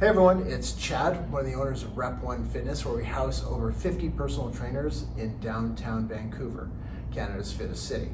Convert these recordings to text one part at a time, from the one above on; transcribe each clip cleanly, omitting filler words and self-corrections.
Hey everyone, it's Chad, one of the owners of Rep One Fitness, where we house over 50 personal trainers in downtown Vancouver, Canada's fittest city.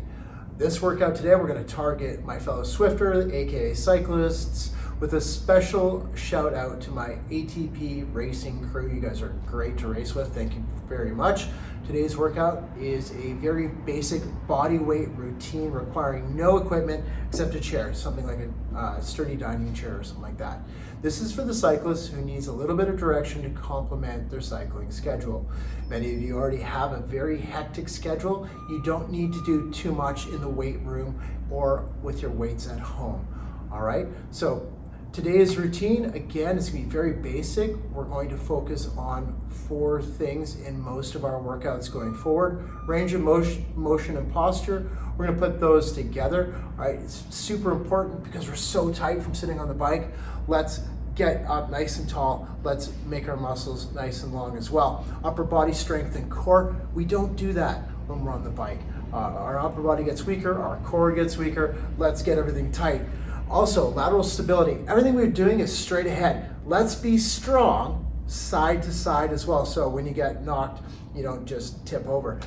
This workout today, we're going to target my fellow Swifter, aka cyclists, with a special shout out to my ATP racing crew. You guys are great to race with. Thank you very much. Today's workout is a very basic body weight routine requiring no equipment except a chair, something like a sturdy dining chair or something like that. This is for the cyclist who needs a little bit of direction to complement their cycling schedule. Many of you already have a very hectic schedule. You don't need to do too much in the weight room or with your weights at home. All right, so today's routine, again, is going to be very basic. We're going to focus on 4 things in most of our workouts going forward. Range of motion and posture. We're going to put those together. All right, it's super important because we're so tight from sitting on the bike. Let's get up nice and tall. Let's make our muscles nice and long as well. Upper body strength and core. We don't do that when we're on the bike. Our upper body gets weaker, our core gets weaker. Let's get everything tight. Also, lateral stability. Everything we're doing is straight ahead. Let's be strong side to side as well, so when you get knocked, you don't just tip over.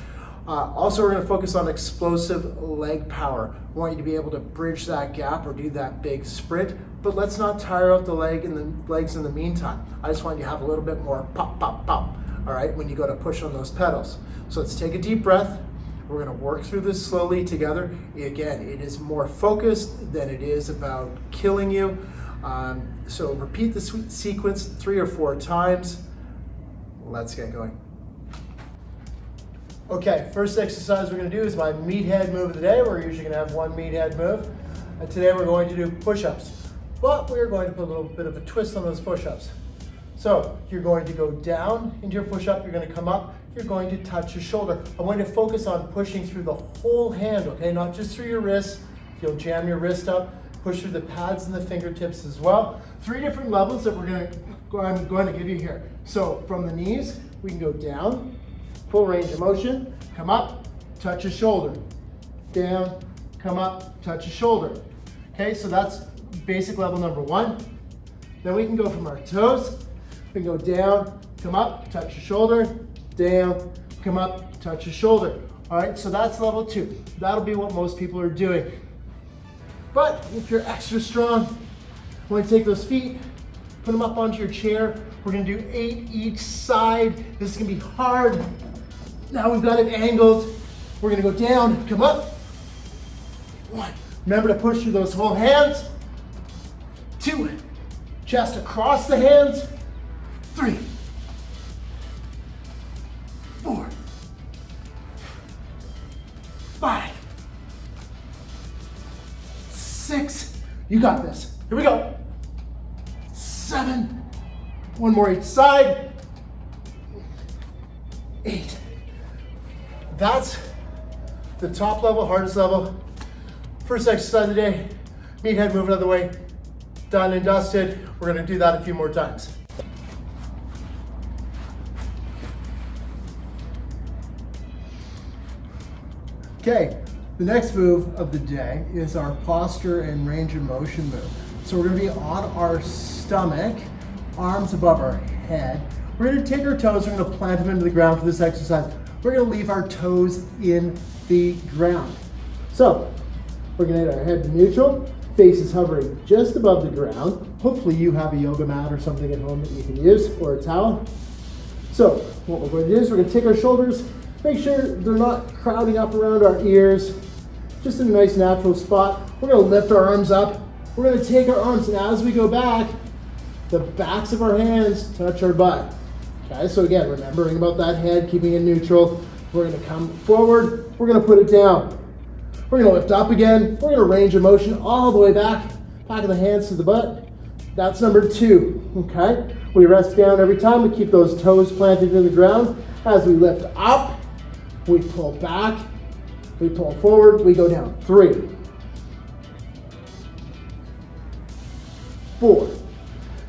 Also, we're going to focus on explosive leg power. We want you to be able to bridge that gap or do that big sprint, but let's not tire out the legs in the meantime. I just want you to have a little bit more pop, pop, pop, all right, when you go to push on those pedals. So let's take a deep breath. We're going to work through this slowly together. Again, it is more focused than it is about killing you. So repeat the sequence 3 or 4 times. Let's get going. Okay, first exercise we're going to do is my meathead move of the day. We're usually going to have one meathead move. And today we're going to do push-ups. But we're going to put a little bit of a twist on those push-ups. So you're going to go down into your push-up, you're going to come up, you're going to touch your shoulder. I'm going to focus on pushing through the whole hand, okay? Not just through your wrist. You'll jam your wrist up, push through the pads and the fingertips as well. 3 different levels that I'm going to give you here. So from the knees, we can go down, full range of motion, come up, touch a shoulder. Down, come up, touch a shoulder. Okay, so that's basic level number 1. Then we can go from our toes. We can go down, come up, touch a shoulder, down, come up, touch a shoulder. All right, so that's level 2. That'll be what most people are doing. But if you're extra strong, you want to take those feet, put them up onto your chair. We're going to do 8 each side. This is going to be hard. Now we've got it angled. We're going to go down, come up. 1. Remember to push through those whole hands. 2. Chest across the hands. 3. 4. 5. 6. You got this. Here we go. 7. 1 more each side. 8. That's the top level, hardest level. First exercise of the day. Meathead move another way. Done and dusted. We're going to do that a few more times. Okay, the next move of the day is our posture and range of motion move. So we're going to be on our stomach, arms above our head. We're going to take our toes, we're going to plant them into the ground for this exercise. We're going to leave our toes in the ground. So we're going to get our head to neutral, face is hovering just above the ground. Hopefully you have a yoga mat or something at home that you can use, or a towel. So what we're going to do is we're going to take our shoulders, make sure they're not crowding up around our ears, just in a nice natural spot. We're going to lift our arms up. We're going to take our arms, and as we go back, the backs of our hands touch our butt. Okay, so again, remembering about that head, keeping it neutral. We're going to come forward. We're going to put it down. We're going to lift up again. We're going to range of motion all the way back of the hands to the butt. That's number 2, okay? We rest down every time. We keep those toes planted in the ground. As we lift up, we pull back, we pull forward, we go down. 3, 4.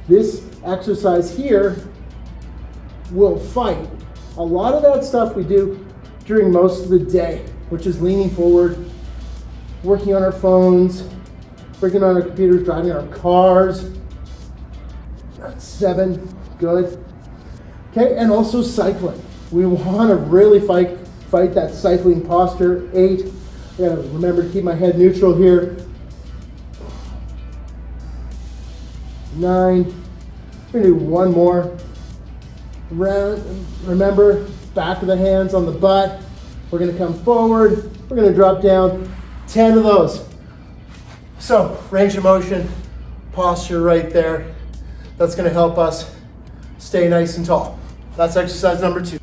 This exercise here will fight a lot of that stuff we do during most of the day, which is leaning forward, working on our phones, working on our computers, driving our cars. 7, good. Okay, and also cycling. We want to really fight that cycling posture. 8, I gotta remember to keep my head neutral here. 9, we're gonna do one more. Remember, back of the hands on the butt. We're gonna come forward, we're gonna drop down. 10 of those. So, range of motion, posture right there. That's gonna help us stay nice and tall. That's exercise number 2.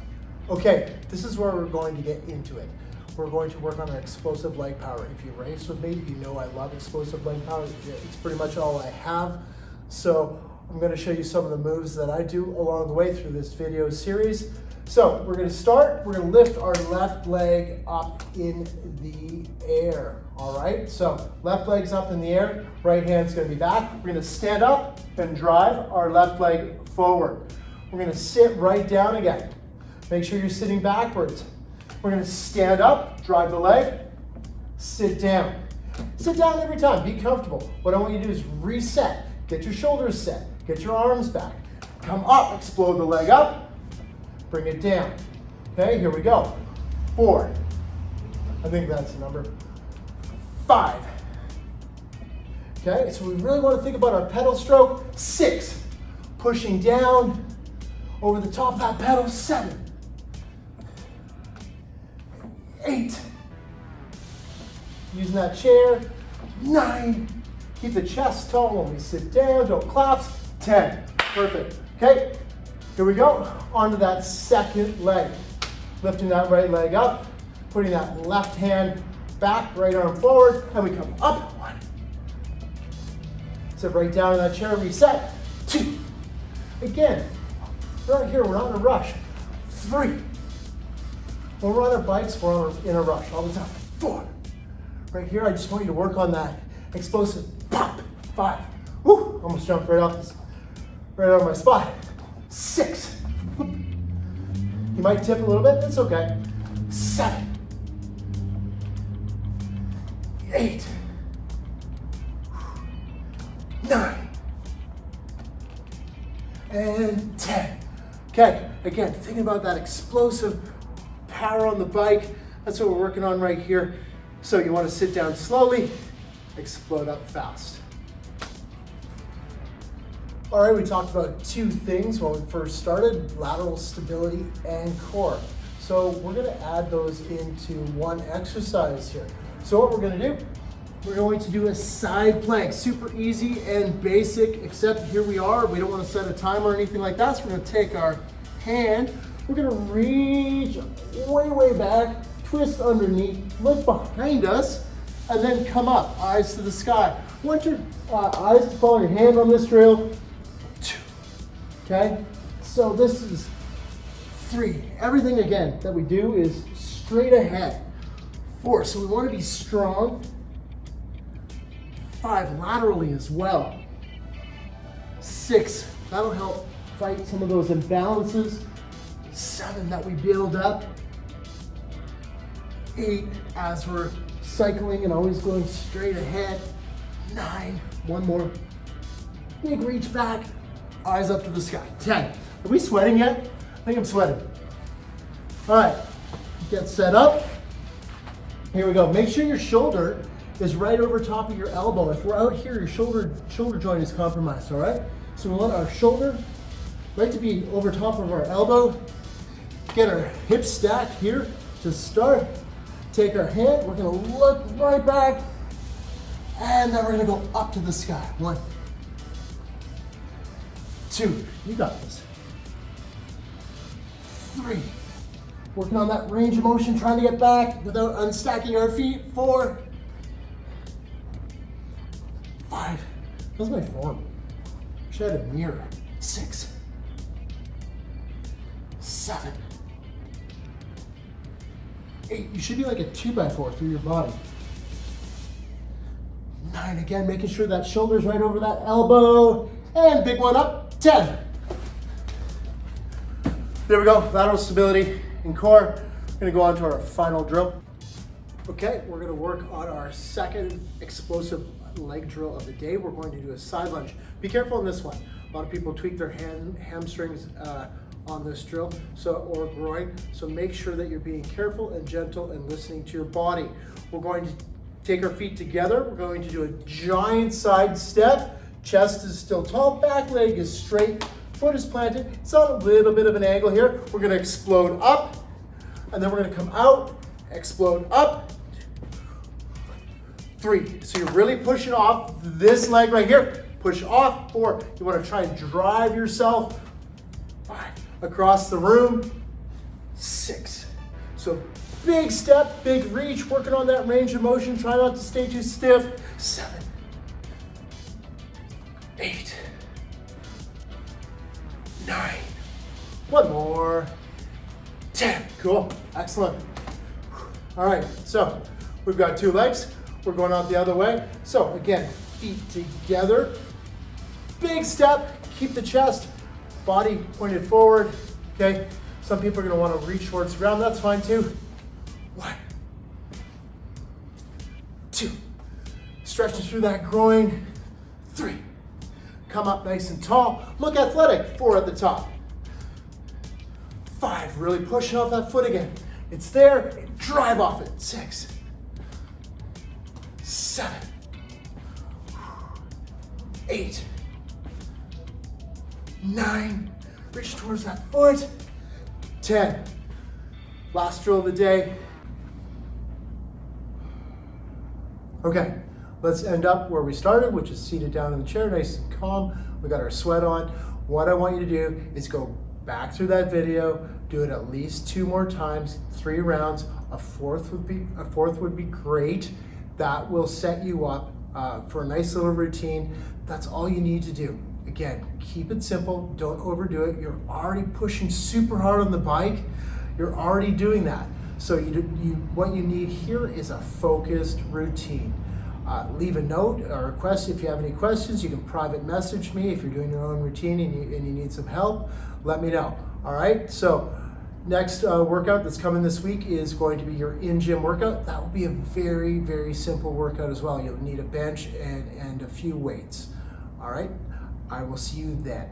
Okay, this is where we're going to get into it. We're going to work on our explosive leg power. If you race with me, you know I love explosive leg power. It's pretty much all I have. So I'm going to show you some of the moves that I do along the way through this video series. So we're going to start, we're going to lift our left leg up in the air. All right, so left leg's up in the air, right hand's going to be back. We're going to stand up and drive our left leg forward. We're going to sit right down again. Make sure you're sitting backwards. We're going to stand up, drive the leg, sit down. Sit down every time, be comfortable. What I want you to do is reset. Get your shoulders set, get your arms back. Come up, explode the leg up, bring it down. Okay, here we go. 4, I think that's the number. 5. Okay, so we really want to think about our pedal stroke. 6, pushing down over the top of that pedal. 7, 8, using that chair. 9, keep the chest tall when we sit down, don't collapse. 10, perfect. Okay, here we go. Onto that second leg. Lifting that right leg up, putting that left hand back, right arm forward, and we come up. 1. Sit right down in that chair, reset. 2. Again, right here, we're not in a rush. 3. When we're on our bikes, we're in a rush all the time. 4. Right here, I just want you to work on that explosive pop. 5. Woo, almost jumped right off my spot. 6. You might tip a little bit, that's okay. 7. 8. 9. And 10. Okay, again, thinking about that explosive power on the bike. That's what we're working on right here. So you want to sit down slowly, explode up fast. All right, we talked about 2 things when we first started, lateral stability and core. So we're going to add those into one exercise here. So what we're going to do, we're going to do a side plank, super easy and basic, except here we are. We don't want to set a timer or anything like that. So we're going to take our hand, we're going to reach way back, twist underneath, look behind us, and then come up, eyes to the sky. Want your eyes to follow your hand on this drill. 2. Okay, so this is 3. Everything again that we do is straight ahead. 4, so we want to be strong. 5, laterally as well. 6, that'll help fight some of those imbalances. 7, that we build up. 8, as we're cycling and always going straight ahead. 9, one more. Big reach back, eyes up to the sky. 10, are we sweating yet? I think I'm sweating. All right, get set up. Here we go. Make sure your shoulder is right over top of your elbow. If we're out here, your shoulder joint is compromised, all right? So we want our shoulder right to be over top of our elbow. Get our hips stacked here to start. Take our hand, we're gonna look right back, and then we're gonna go up to the sky. 1, 2, you got this. 3, working on that range of motion, trying to get back without unstacking our feet. 4, 5, how's my form? Wish I had a mirror. 6, 7, 8, you should be like a 2x4 through your body. 9, again, making sure that shoulder's right over that elbow. And big one up, 10. There we go, lateral stability and core. We're gonna go on to our final drill. Okay, we're gonna work on our second explosive leg drill of the day. We're going to do a side lunge. Be careful on this one. A lot of people tweak their hamstrings on this drill, or groin. So make sure that you're being careful and gentle and listening to your body. We're going to take our feet together. We're going to do a giant side step. Chest is still tall, back leg is straight, foot is planted. It's on a little bit of an angle here. We're gonna explode up, and then we're gonna come out, explode up. 3. So you're really pushing off this leg right here. Push off. 4. You want to try and drive yourself 5 across the room. 6. So big step, big reach, working on that range of motion. Try not to stay too stiff. 7. 8. 9. One more. 10. Cool. Excellent. All right. So we've got 2 legs. We're going out the other way. So again, feet together. Big step. Keep the chest, body pointed forward. Okay. Some people are going to want to reach towards the ground. That's fine too. 1, 2. Stretching through that groin. 3. Come up nice and tall. Look athletic. 4 at the top. 5. Really pushing off that foot again. It's there. Drive off it. 6. 7. 8. 9. Reach towards that foot. 10. Last drill of the day. Okay, let's end up where we started, which is seated down in the chair, nice and calm. We got our sweat on. What I want you to do is go back through that video, do it at least 2 more times, 3 rounds. A fourth would be great. That will set you up for a nice little routine. That's all you need to do. Again, keep it simple, don't overdo it. You're already pushing super hard on the bike. You're already doing that. So what you need here is a focused routine. Leave a note or a question if you have any questions. You can private message me if you're doing your own routine and you need some help. Let me know. All right. So next workout that's coming this week is going to be your in-gym workout. That will be a very, very simple workout as well. You'll need a bench and a few weights. All right. I will see you then.